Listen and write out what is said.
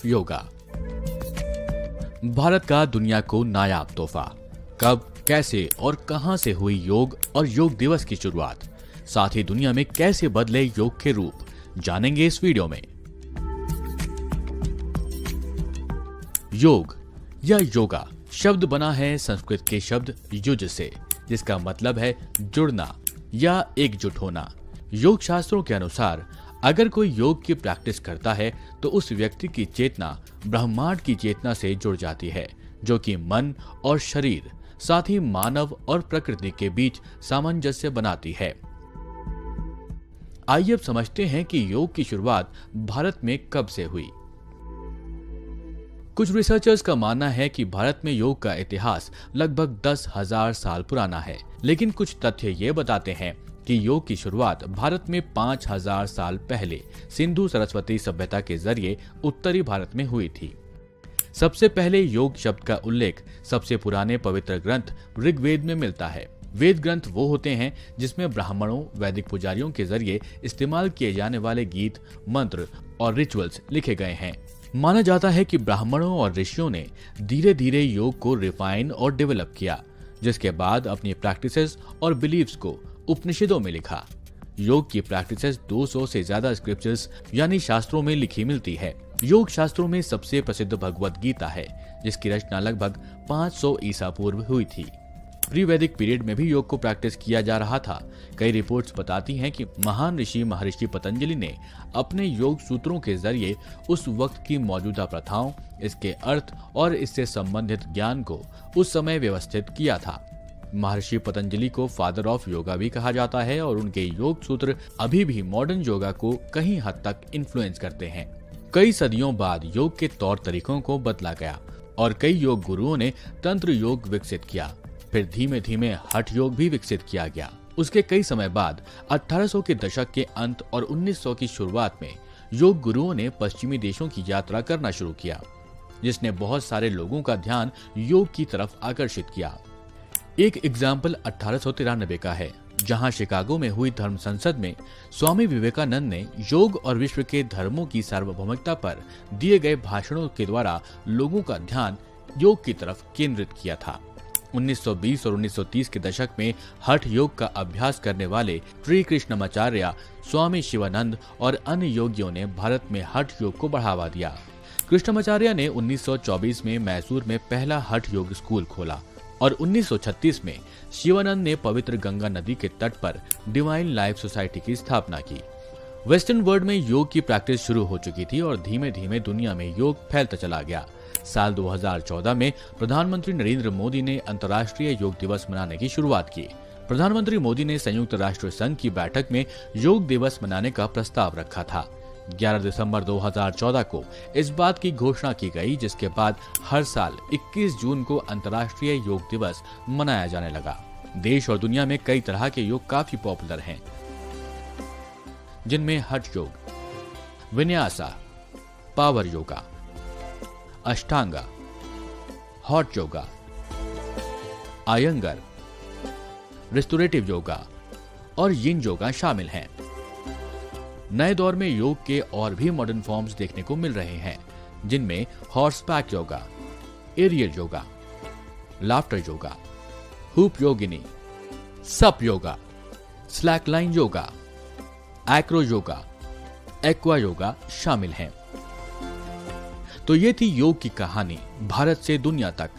योगा। भारत का दुनिया को नायाब तोहफा। कब, कैसे और कहां से हुई योग और योग दिवस की शुरुआत, साथ ही दुनिया में कैसे बदले योग के रूप, जानेंगे इस वीडियो में। योग या योगा शब्द बना है संस्कृत के शब्द युज से, जिसका मतलब है जुड़ना या एकजुट होना। योग शास्त्रों के अनुसार अगर कोई योग की प्रैक्टिस करता है तो उस व्यक्ति की चेतना ब्रह्मांड की चेतना से जुड़ जाती है, जो कि मन और शरीर, साथ ही मानव और प्रकृति के बीच सामंजस्य बनाती है। आइए अब समझते हैं कि योग की शुरुआत भारत में कब से हुई। कुछ रिसर्चर्स का मानना है कि भारत में योग का इतिहास लगभग 10,000 साल पुराना है, लेकिन कुछ तथ्य ये बताते हैं कि योग की शुरुआत भारत में 5,000 साल पहले सिंधु सरस्वती सभ्यता के जरिए उत्तरी भारत में हुई थी। सबसे पहले योग शब्द का उल्लेख सबसे पुराने पवित्र ग्रंथ ऋग्वेद में मिलता है। वेद ग्रंथ वो होते हैं जिसमें ब्राह्मणों, वैदिक पुजारियों के जरिए इस्तेमाल किए जाने वाले गीत, मंत्र और रिचुअल्स लिखे गए हैं। माना जाता है कि ब्राह्मणों और ऋषियों ने धीरे धीरे योग को रिफाइन और डेवलप किया, जिसके बाद अपनी प्रैक्टिसेस और बिलीव्स को उपनिषदों में लिखा। योग की प्रैक्टिसेस 200 से ज्यादा स्क्रिप्चर्स यानी शास्त्रों में लिखी मिलती है। योग शास्त्रों में सबसे प्रसिद्ध भगवत गीता है, जिसकी रचना लगभग 500 ईसा पूर्व हुई थी। प्री वैदिक पीरियड में भी योग को प्रैक्टिस किया जा रहा था। कई रिपोर्ट्स बताती हैं कि महान ऋषि महर्षि पतंजलि ने अपने योग सूत्रों के जरिए उस वक्त की मौजूदा प्रथाओं, इसके अर्थ और इससे संबंधित ज्ञान को उस समय व्यवस्थित किया था। महर्षि पतंजलि को फादर ऑफ योगा भी कहा जाता है और उनके योग सूत्र अभी भी मॉडर्न योगा को कहीं हद तक इन्फ्लुएंस करते हैं। कई सदियों बाद योग के तौर तरीकों को बदला गया और कई योग गुरुओं ने तंत्र योग विकसित किया। फिर धीमे धीमे हठ योग भी विकसित किया गया। उसके कई समय बाद 1800 के दशक के अंत और 1900 की शुरुआत में योग गुरुओं ने पश्चिमी देशों की यात्रा करना शुरू किया, जिसने बहुत सारे लोगों का ध्यान योग की तरफ आकर्षित किया। एक एग्जाम्पल 1893 का है, जहां शिकागो में हुई धर्म संसद में स्वामी विवेकानंद ने योग और विश्व के धर्मों की सार्वभौमिकता पर दिए गए भाषणों के द्वारा लोगों का ध्यान योग की तरफ केंद्रित किया था। 1920 और 1930 के दशक में हठ योग का अभ्यास करने वाले श्री कृष्णमाचार्य, स्वामी शिवानंद और अन्य योगियों ने भारत में हठ योग को बढ़ावा दिया। कृष्णमाचार्य ने 1924 में मैसूर में पहला हठ योग स्कूल खोला और 1936 में शिवानंद ने पवित्र गंगा नदी के तट पर डिवाइन लाइफ सोसाइटी की स्थापना की। वेस्टर्न वर्ल्ड में योग की प्रैक्टिस शुरू हो चुकी थी और धीमे धीमे दुनिया में योग फैलता चला गया। साल 2014 में प्रधानमंत्री नरेंद्र मोदी ने अंतर्राष्ट्रीय योग दिवस मनाने की शुरुआत की। प्रधानमंत्री मोदी ने संयुक्त राष्ट्र संघ की बैठक में योग दिवस मनाने का प्रस्ताव रखा था। 11 दिसंबर 2014 को इस बात की घोषणा की गई, जिसके बाद हर साल 21 जून को अंतर्राष्ट्रीय योग दिवस मनाया जाने लगा। देश और दुनिया में कई तरह के योग काफी पॉपुलर हैं, जिनमें Hatha yoga, Vinyasa, power yoga, Ashtanga, hot yoga, Iyengar, restorative yoga और यिन योगा शामिल हैं। नए दौर में योग के और भी मॉडर्न फॉर्म्स देखने को मिल रहे हैं, जिनमें horseback yoga, aerial yoga, laughter yoga, hoop yogini, SUP yoga, slackline yoga, acro yoga, aqua yoga शामिल हैं। तो ये थी योग की कहानी भारत से दुनिया तक